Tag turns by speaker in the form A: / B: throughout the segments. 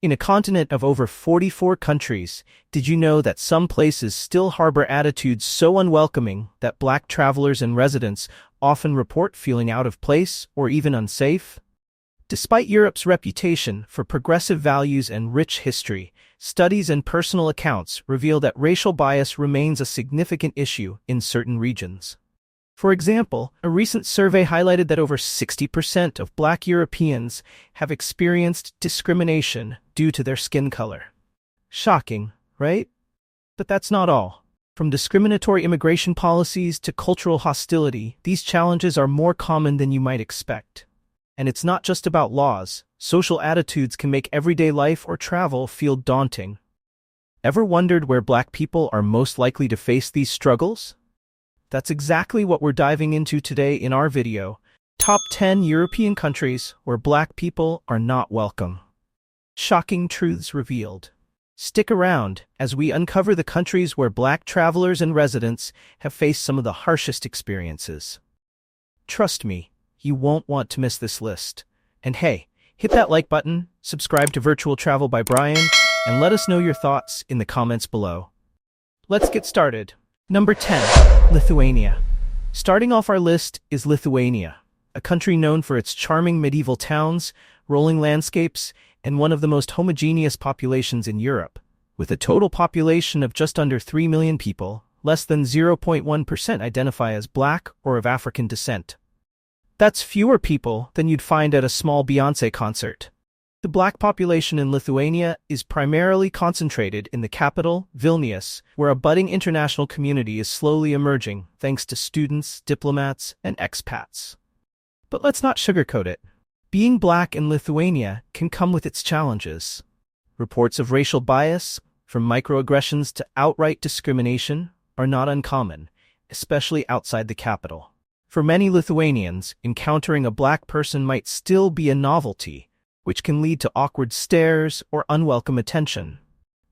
A: In a continent of over 44 countries, did you know that some places still harbor attitudes so unwelcoming that Black travelers and residents often report feeling out of place or even unsafe? Despite Europe's reputation for progressive values and rich history, studies and personal accounts reveal that racial bias remains a significant issue in certain regions. For example, a recent survey highlighted that over 60% of Black Europeans have experienced discrimination due to their skin color. Shocking, right? But that's not all. From discriminatory immigration policies to cultural hostility, these challenges are more common than you might expect. And it's not just about laws. Social attitudes can make everyday life or travel feel daunting. Ever wondered where Black people are most likely to face these struggles? That's exactly what we're diving into today in our video, Top 10 European Countries Where Black People Are Not Welcome. Shocking truths revealed. Stick around as we uncover the countries where Black travelers and residents have faced some of the harshest experiences. Trust me, you won't want to miss this list. And hey, hit that like button, subscribe to Virtual Travel by Brian, and let us know your thoughts in the comments below. Let's get started. Number 10. Lithuania. Starting off our list is Lithuania, a country known for its charming medieval towns, rolling landscapes, and one of the most homogeneous populations in Europe. With a total population of just under 3 million people, less than 0.1% identify as Black or of African descent. That's fewer people than you'd find at a small Beyoncé concert. The Black population in Lithuania is primarily concentrated in the capital, Vilnius, where a budding international community is slowly emerging thanks to students, diplomats, and expats. But let's not sugarcoat it. Being Black in Lithuania can come with its challenges. Reports of racial bias, from microaggressions to outright discrimination, are not uncommon, especially outside the capital. For many Lithuanians, encountering a Black person might still be a novelty, which can lead to awkward stares or unwelcome attention.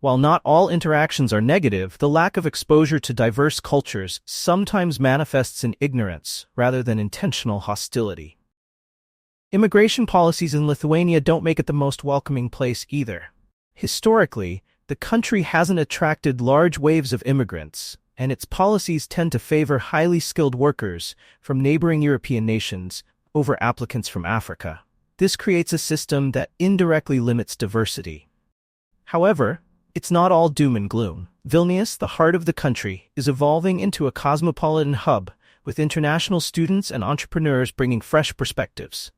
A: While not all interactions are negative, the lack of exposure to diverse cultures sometimes manifests in ignorance rather than intentional hostility. Immigration policies in Lithuania don't make it the most welcoming place either. Historically, the country hasn't attracted large waves of immigrants, and its policies tend to favor highly skilled workers from neighboring European nations over applicants from Africa. This creates a system that indirectly limits diversity. However, it's not all doom and gloom. Vilnius, the heart of the country, is evolving into a cosmopolitan hub, with international students and entrepreneurs bringing fresh perspectives.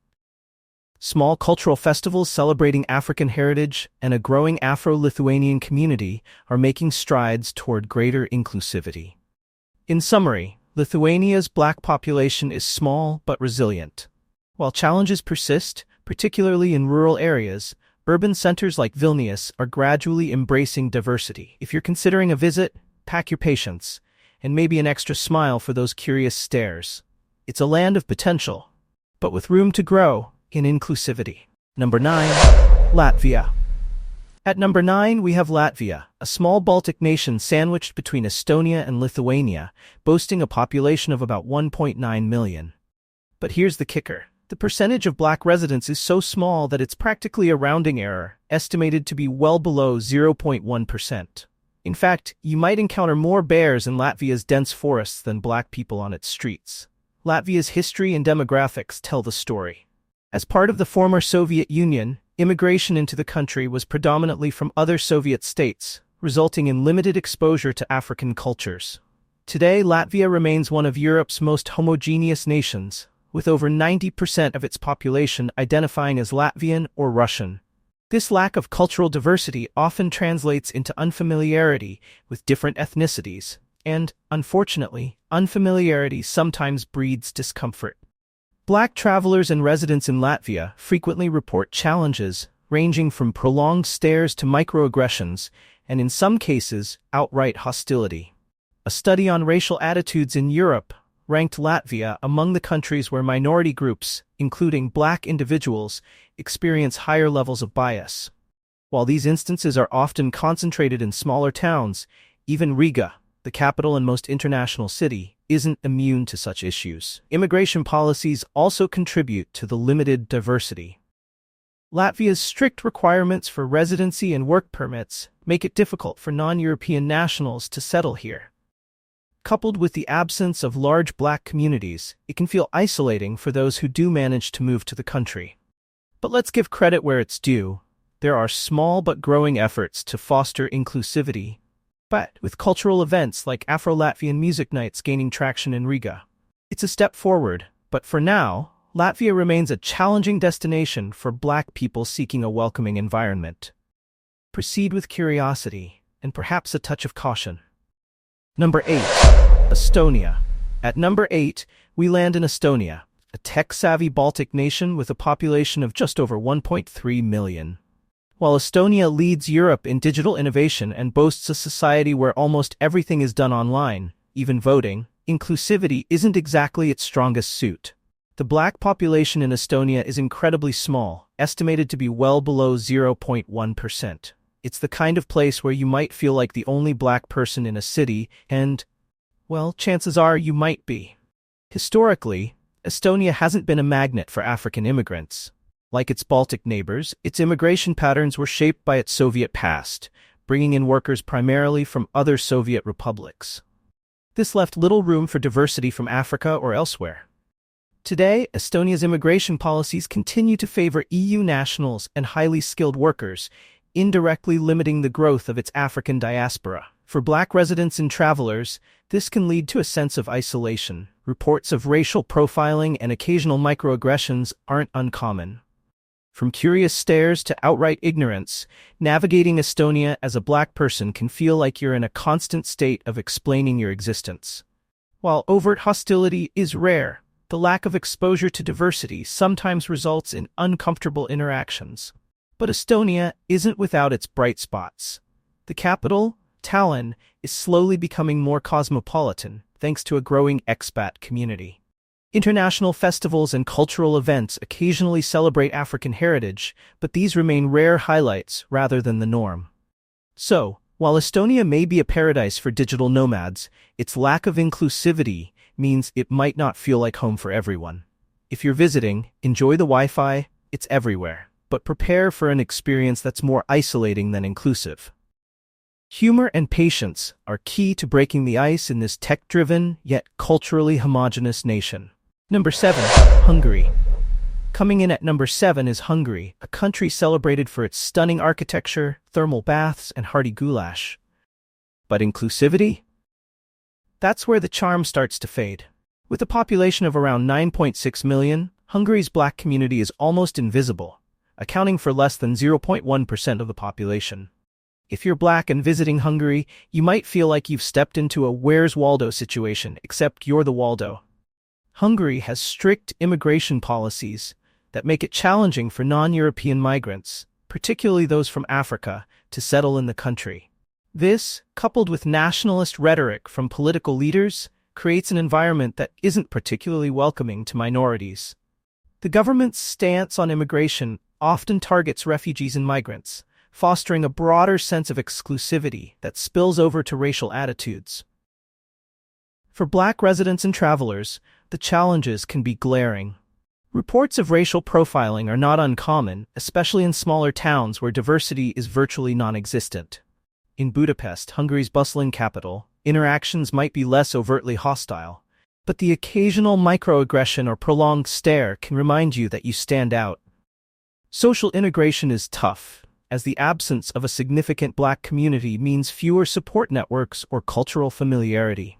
A: Small cultural festivals celebrating African heritage and a growing Afro-Lithuanian community are making strides toward greater inclusivity. In summary, Lithuania's Black population is small but resilient. While challenges persist, particularly in rural areas, urban centers like Vilnius are gradually embracing diversity. If you're considering a visit, pack your patience, and maybe an extra smile for those curious stares. It's a land of potential, but with room to grow in inclusivity. Number 9. Latvia. At number 9, we have Latvia, a small Baltic nation sandwiched between Estonia and Lithuania, boasting a population of about 1.9 million. But here's the kicker. The percentage of Black residents is so small that it's practically a rounding error, estimated to be well below 0.1%. In fact, you might encounter more bears in Latvia's dense forests than Black people on its streets. Latvia's history and demographics tell the story. As part of the former Soviet Union, immigration into the country was predominantly from other Soviet states, resulting in limited exposure to African cultures. Today, Latvia remains one of Europe's most homogeneous nations, with over 90% of its population identifying as Latvian or Russian. This lack of cultural diversity often translates into unfamiliarity with different ethnicities, and, unfortunately, unfamiliarity sometimes breeds discomfort. Black travelers and residents in Latvia frequently report challenges, ranging from prolonged stares to microaggressions, and in some cases, outright hostility. A study on racial attitudes in Europe ranked Latvia among the countries where minority groups, including Black individuals, experience higher levels of bias. While these instances are often concentrated in smaller towns, even Riga, the capital and most international city, isn't immune to such issues. Immigration policies also contribute to the limited diversity. Latvia's strict requirements for residency and work permits make it difficult for non-European nationals to settle here. Coupled with the absence of large black communities, it can feel isolating for those who do manage to move to the country. But let's give credit where it's due. There are small but growing efforts to foster inclusivity, with cultural events like Afro-Latvian music nights gaining traction in Riga. It's a step forward, but for now, Latvia remains a challenging destination for black people seeking a welcoming environment. Proceed with curiosity and perhaps a touch of caution. Number 8. Estonia. At number 8, we land in Estonia, a tech-savvy Baltic nation with a population of just over 1.3 million. While Estonia leads Europe in digital innovation and boasts a society where almost everything is done online, even voting, inclusivity isn't exactly its strongest suit. The black population in Estonia is incredibly small, estimated to be well below 0.1%. It's the kind of place where you might feel like the only black person in a city, and, well, chances are you might be. Historically, Estonia hasn't been a magnet for African immigrants. Like its Baltic neighbors, its immigration patterns were shaped by its Soviet past, bringing in workers primarily from other Soviet republics. This left little room for diversity from Africa or elsewhere. Today, Estonia's immigration policies continue to favor EU nationals and highly skilled workers, indirectly limiting the growth of its African diaspora. For black residents and travelers, this can lead to a sense of isolation. Reports of racial profiling and occasional microaggressions aren't uncommon. From curious stares to outright ignorance, navigating Estonia as a black person can feel like you're in a constant state of explaining your existence. While overt hostility is rare, the lack of exposure to diversity sometimes results in uncomfortable interactions. But Estonia isn't without its bright spots. The capital, Tallinn, is slowly becoming more cosmopolitan, thanks to a growing expat community. International festivals and cultural events occasionally celebrate African heritage, but these remain rare highlights rather than the norm. So, while Estonia may be a paradise for digital nomads, its lack of inclusivity means it might not feel like home for everyone. If you're visiting, enjoy the Wi-Fi, it's everywhere, but prepare for an experience that's more isolating than inclusive. Humor and patience are key to breaking the ice in this tech-driven, yet culturally homogeneous nation. Number 7. Hungary. Coming in at number 7 is Hungary, a country celebrated for its stunning architecture, thermal baths, and hearty goulash. But inclusivity? That's where the charm starts to fade. With a population of around 9.6 million, Hungary's black community is almost invisible, accounting for less than 0.1% of the population. If you're black and visiting Hungary, you might feel like you've stepped into a Where's Waldo situation, except you're the Waldo. Hungary has strict immigration policies that make it challenging for non-European migrants, particularly those from Africa, to settle in the country. This, coupled with nationalist rhetoric from political leaders, creates an environment that isn't particularly welcoming to minorities. The government's stance on immigration often targets refugees and migrants, fostering a broader sense of exclusivity that spills over to racial attitudes. For black residents and travelers, the challenges can be glaring. Reports of racial profiling are not uncommon, especially in smaller towns where diversity is virtually non-existent. In Budapest, Hungary's bustling capital, interactions might be less overtly hostile, but the occasional microaggression or prolonged stare can remind you that you stand out. Social integration is tough, as the absence of a significant black community means fewer support networks or cultural familiarity.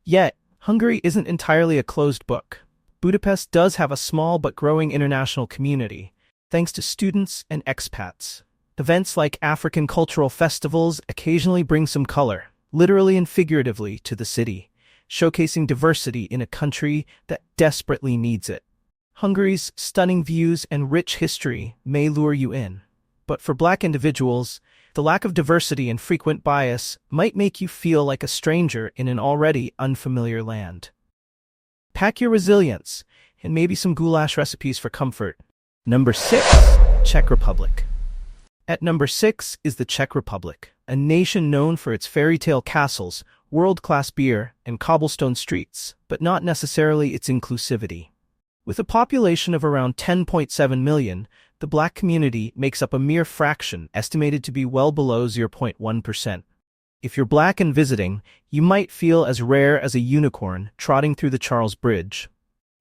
A: Yet, Hungary isn't entirely a closed book. Budapest does have a small but growing international community, thanks to students and expats. Events like African cultural festivals occasionally bring some color, literally and figuratively, to the city, showcasing diversity in a country that desperately needs it. Hungary's stunning views and rich history may lure you in, but for black individuals, the lack of diversity and frequent bias might make you feel like a stranger in an already unfamiliar land. Pack your resilience, and maybe some goulash recipes for comfort. Number 6. Czech Republic. At number 6 is the Czech Republic, a nation known for its fairy tale castles, world-class beer, and cobblestone streets, but not necessarily its inclusivity. With a population of around 10.7 million, the black community makes up a mere fraction, estimated to be well below 0.1%. If you're black and visiting, you might feel as rare as a unicorn trotting through the Charles Bridge.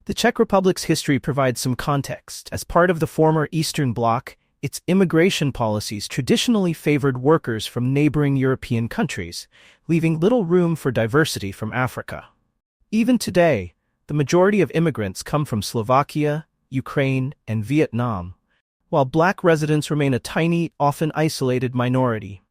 A: The Czech Republic's history provides some context. As part of the former Eastern Bloc, its immigration policies traditionally favored workers from neighboring European countries, leaving little room for diversity from Africa. Even today, the majority of immigrants come from Slovakia, Ukraine, and Vietnam, while black residents remain a tiny, often isolated minority.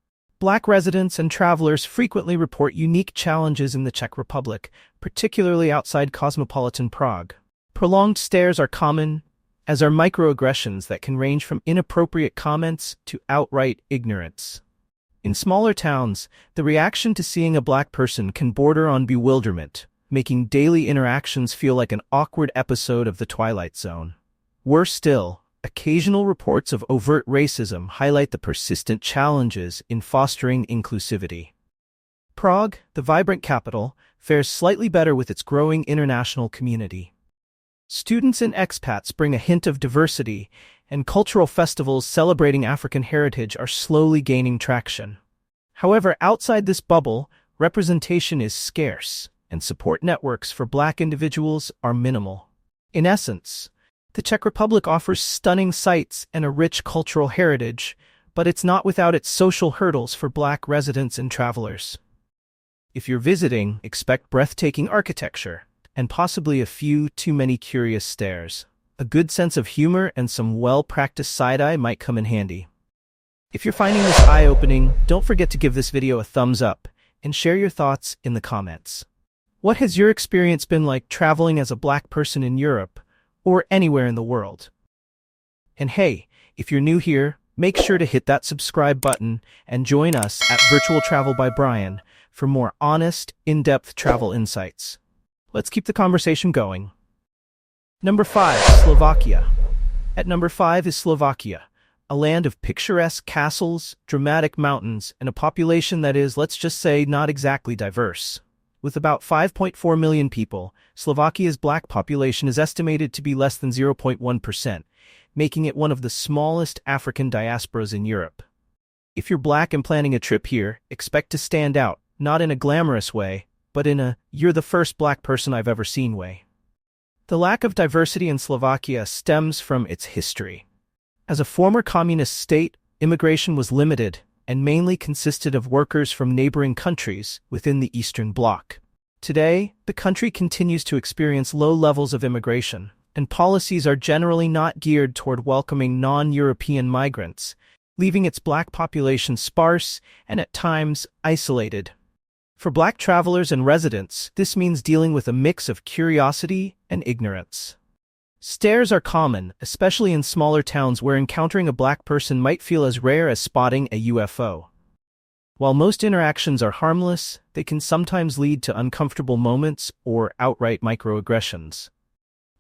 A: Black residents and travelers frequently report unique challenges in the Czech Republic, particularly outside cosmopolitan Prague. Prolonged stares are common, as are microaggressions that can range from inappropriate comments to outright ignorance. In smaller towns, the reaction to seeing a black person can border on bewilderment, making daily interactions feel like an awkward episode of The Twilight Zone. Worse still, occasional reports of overt racism highlight the persistent challenges in fostering inclusivity. Prague, the vibrant capital, fares slightly better with its growing international community. Students and expats bring a hint of diversity, and cultural festivals celebrating African heritage are slowly gaining traction. However, outside this bubble, representation is scarce, and support networks for black individuals are minimal. In essence, the Czech Republic offers stunning sights and a rich cultural heritage, but it's not without its social hurdles for black residents and travelers. If you're visiting, expect breathtaking architecture, and possibly a few too many curious stares. A good sense of humor and some well-practiced side-eye might come in handy. If you're finding this eye-opening, don't forget to give this video a thumbs up and share your thoughts in the comments. What has your experience been like traveling as a black person in Europe or anywhere in the world? And hey, if you're new here, make sure to hit that subscribe button and join us at Virtual Travel by Brian for more honest, in-depth travel insights. Let's keep the conversation going. Number 5, Slovakia. At number 5 is Slovakia, a land of picturesque castles, dramatic mountains, and a population that is, let's just say, not exactly diverse. With about 5.4 million people, Slovakia's black population is estimated to be less than 0.1%, making it one of the smallest African diasporas in Europe. If you're black and planning a trip here, expect to stand out, not in a glamorous way, but in a "you're the first black person I've ever seen" way. The lack of diversity in Slovakia stems from its history. As a former communist state, immigration was limited and mainly consisted of workers from neighboring countries within the Eastern Bloc. Today, the country continues to experience low levels of immigration, and policies are generally not geared toward welcoming non-European migrants, leaving its black population sparse and at times isolated. For black travelers and residents, this means dealing with a mix of curiosity and ignorance. Stares are common, especially in smaller towns where encountering a black person might feel as rare as spotting a UFO. While most interactions are harmless, they can sometimes lead to uncomfortable moments or outright microaggressions.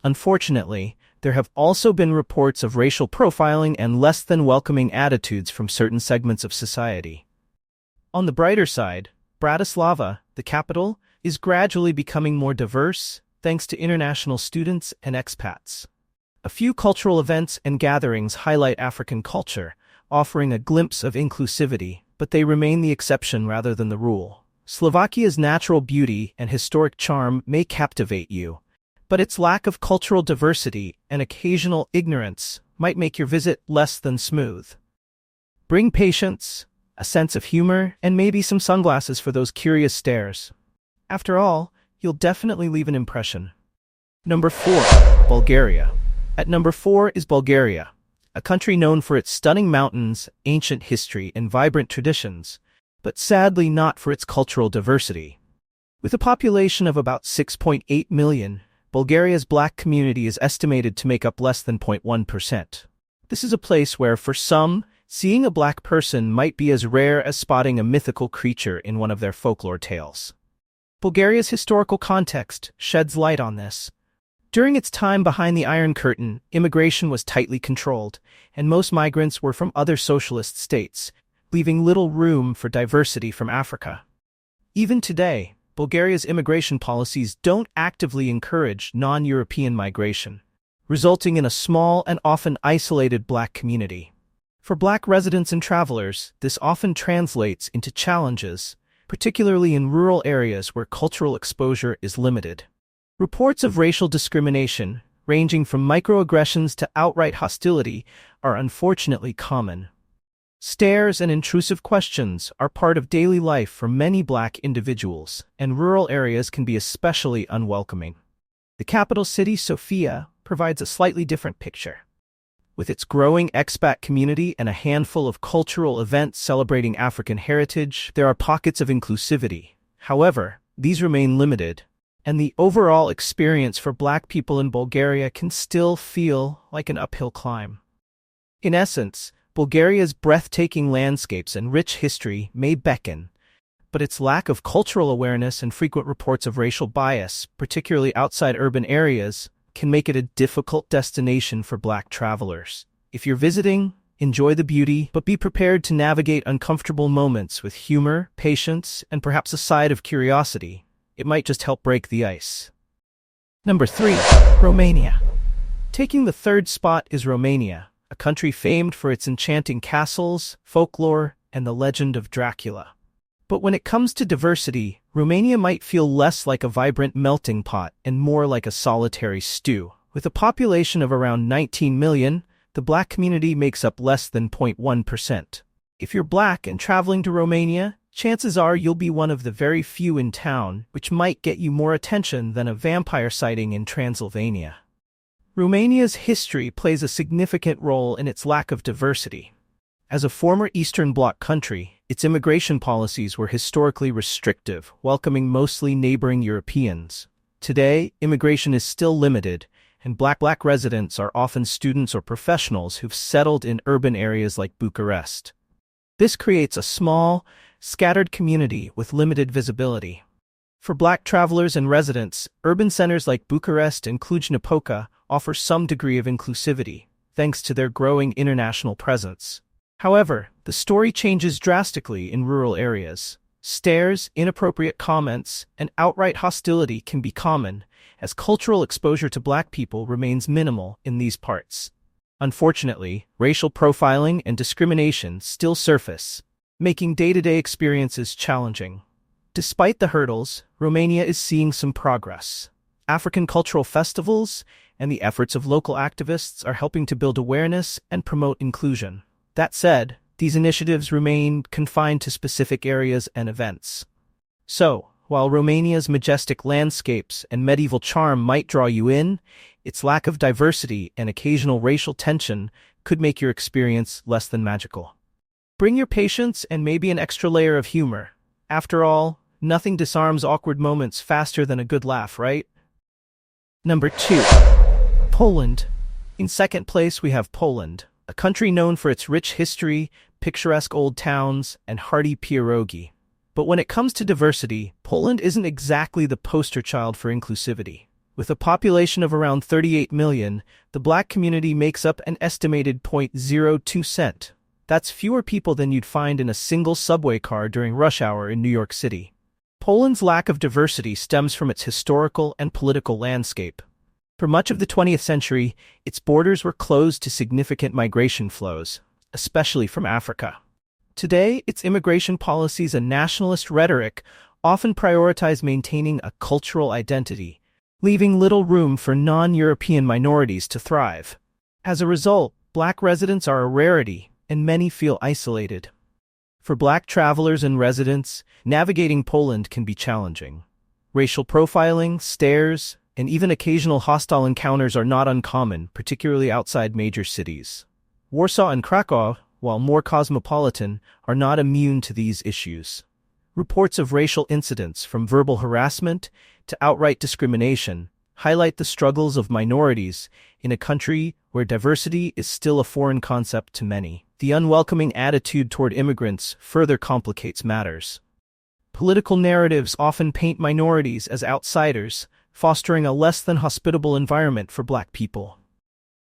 A: Unfortunately, there have also been reports of racial profiling and less than welcoming attitudes from certain segments of society. On the brighter side, Bratislava, the capital, is gradually becoming more diverse thanks to international students and expats. A few cultural events and gatherings highlight African culture, offering a glimpse of inclusivity, but they remain the exception rather than the rule. Slovakia's natural beauty and historic charm may captivate you, but its lack of cultural diversity and occasional ignorance might make your visit less than smooth. Bring patience, a sense of humor, and maybe some sunglasses for those curious stares. After all, you'll definitely leave an impression. Number 4, Bulgaria. At number 4 is Bulgaria, a country known for its stunning mountains, ancient history, and vibrant traditions, but sadly not for its cultural diversity. With a population of about 6.8 million, Bulgaria's black community is estimated to make up less than 0.1%. This is a place where, for some, seeing a black person might be as rare as spotting a mythical creature in one of their folklore tales. Bulgaria's historical context sheds light on this. During its time behind the Iron Curtain, immigration was tightly controlled, and most migrants were from other socialist states, leaving little room for diversity from Africa. Even today, Bulgaria's immigration policies don't actively encourage non-European migration. resulting in a small and often isolated Black community. For Black residents and travelers, this often translates into challenges, particularly in rural areas where cultural exposure is limited. Reports of racial discrimination, ranging from microaggressions to outright hostility, are unfortunately common. Stares and intrusive questions are part of daily life for many Black individuals, and rural areas can be especially unwelcoming. The capital city, Sofia, provides a slightly different picture. With its growing expat community and a handful of cultural events celebrating African heritage, there are pockets of inclusivity. However, these remain limited, and the overall experience for Black people in Bulgaria can still feel like an uphill climb. In essence, Bulgaria's breathtaking landscapes and rich history may beckon, but its lack of cultural awareness and frequent reports of racial bias, particularly outside urban areas, can make it a difficult destination for Black travelers. If you're visiting, enjoy the beauty, but be prepared to navigate uncomfortable moments with humor, patience, and perhaps a side of curiosity. It might just help break the ice. Number 3. Romania. Taking the third spot is Romania, a country famed for its enchanting castles, folklore, and the legend of Dracula. But when it comes to diversity, Romania might feel less like a vibrant melting pot and more like a solitary stew. With a population of around 19 million, the Black community makes up less than 0.1%. If you're Black and traveling to Romania, chances are you'll be one of the very few in town, which might get you more attention than a vampire sighting in Transylvania. Romania's history plays a significant role in its lack of diversity. As a former Eastern Bloc country, its immigration policies were historically restrictive, welcoming mostly neighboring Europeans. Today, immigration is still limited, and Black residents are often students or professionals who've settled in urban areas like Bucharest. This creates a small, scattered community with limited visibility. For Black travelers and residents, urban centers like Bucharest and Cluj-Napoca offer some degree of inclusivity, thanks to their growing international presence. However, the story changes drastically in rural areas. Stares, inappropriate comments, and outright hostility can be common, as cultural exposure to Black people remains minimal in these parts. Unfortunately, racial profiling and discrimination still surface, making day-to-day experiences challenging. Despite the hurdles, Romania is seeing some progress. African cultural festivals and the efforts of local activists are helping to build awareness and promote inclusion. That said, these initiatives remain confined to specific areas and events. So, while Romania's majestic landscapes and medieval charm might draw you in, its lack of diversity and occasional racial tension could make your experience less than magical. Bring your patience and maybe an extra layer of humor. After all, nothing disarms awkward moments faster than a good laugh, right? Number 2. Poland. In second place, we have Poland, a country known for its rich history, picturesque old towns, and hearty pierogi. But when it comes to diversity, Poland isn't exactly the poster child for inclusivity. With a population of around 38 million, the Black community makes up an estimated 0.02%. That's fewer people than you'd find in a single subway car during rush hour in New York City. Poland's lack of diversity stems from its historical and political landscape. For much of the 20th century, its borders were closed to significant migration flows, especially from Africa. Today, its immigration policies and nationalist rhetoric often prioritize maintaining a cultural identity, leaving little room for non-European minorities to thrive. As a result, Black residents are a rarity, and many feel isolated. For Black travelers and residents, navigating Poland can be challenging. Racial profiling, stares, and even occasional hostile encounters are not uncommon, particularly outside major cities. Warsaw and Krakow, while more cosmopolitan, are not immune to these issues. Reports of racial incidents, from verbal harassment to outright discrimination, highlight the struggles of minorities in a country where diversity is still a foreign concept to many. The unwelcoming attitude toward immigrants further complicates matters. Political narratives often paint minorities as outsiders, fostering a less than hospitable environment for Black people.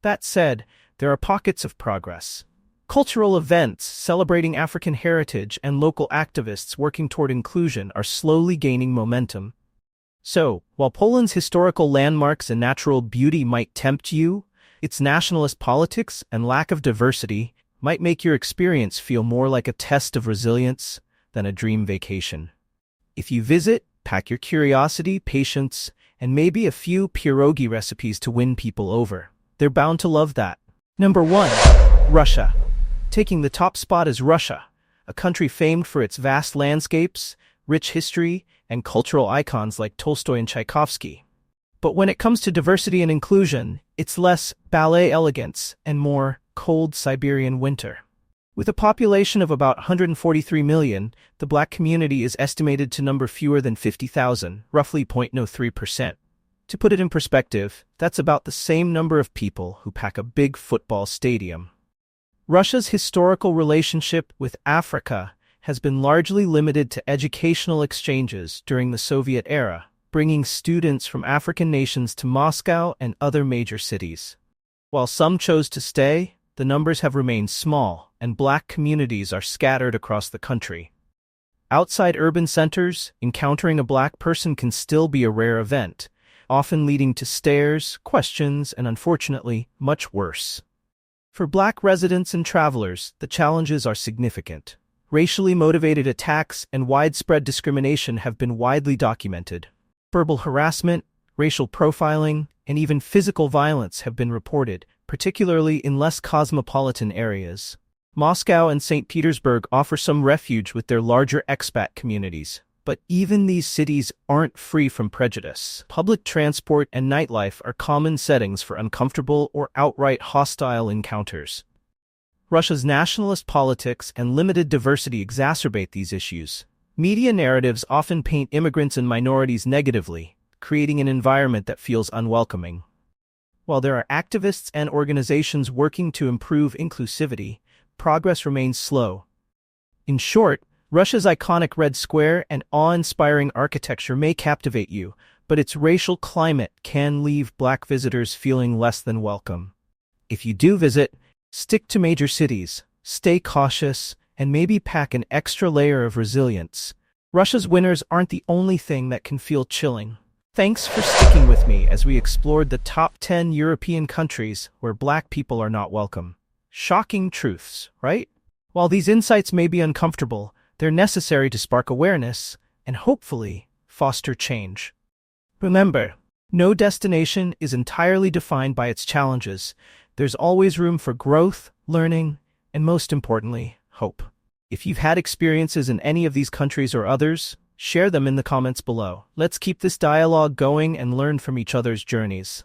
A: That said, there are pockets of progress. Cultural events celebrating African heritage and local activists working toward inclusion are slowly gaining momentum. So, while Poland's historical landmarks and natural beauty might tempt you, its nationalist politics and lack of diversity might make your experience feel more like a test of resilience than a dream vacation. If you visit, pack your curiosity, patience, and maybe a few pierogi recipes to win people over. They're bound to love that. Number 1. Russia. Taking the top spot is Russia, a country famed for its vast landscapes, rich history, and cultural icons like Tolstoy and Tchaikovsky. But when it comes to diversity and inclusion, it's less ballet elegance and more cold Siberian winter. With a population of about 143 million, the Black community is estimated to number fewer than 50,000, roughly 0.03%. To put it in perspective, that's about the same number of people who pack a big football stadium. Russia's historical relationship with Africa has been largely limited to educational exchanges during the Soviet era, bringing students from African nations to Moscow and other major cities. While some chose to stay, the numbers have remained small, and Black communities are scattered across the country. Outside urban centers, encountering a Black person can still be a rare event, often leading to stares, questions, and unfortunately, much worse. For Black residents and travelers, the challenges are significant. Racially motivated attacks and widespread discrimination have been widely documented. Verbal harassment, racial profiling, and even physical violence have been reported, particularly in less cosmopolitan areas. Moscow and St. Petersburg offer some refuge with their larger expat communities, but even these cities aren't free from prejudice. Public transport and nightlife are common settings for uncomfortable or outright hostile encounters. Russia's nationalist politics and limited diversity exacerbate these issues. Media narratives often paint immigrants and minorities negatively, creating an environment that feels unwelcoming. While there are activists and organizations working to improve inclusivity, progress remains slow. In short, Russia's iconic Red Square and awe-inspiring architecture may captivate you, but its racial climate can leave Black visitors feeling less than welcome. If you do visit, stick to major cities, stay cautious, and maybe pack an extra layer of resilience. Russia's winters aren't the only thing that can feel chilling. Thanks for sticking with me as we explored the top 10 European countries where Black people are not welcome. Shocking truths, right? While these insights may be uncomfortable, they're necessary to spark awareness and hopefully foster change. Remember, no destination is entirely defined by its challenges. There's always room for growth, learning, and most importantly, hope. If you've had experiences in any of these countries or others, share them in the comments below. Let's keep this dialogue going and learn from each other's journeys.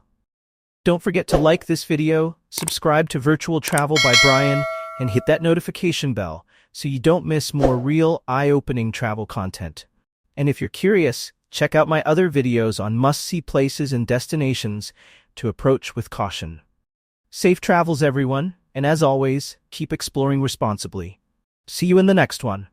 A: Don't forget to like this video, subscribe to Virtual Travel by Brian, and hit that notification bell so you don't miss more real, eye-opening travel content. And if you're curious, check out my other videos on must-see places and destinations to approach with caution. Safe travels, everyone, and as always, keep exploring responsibly. See you in the next one.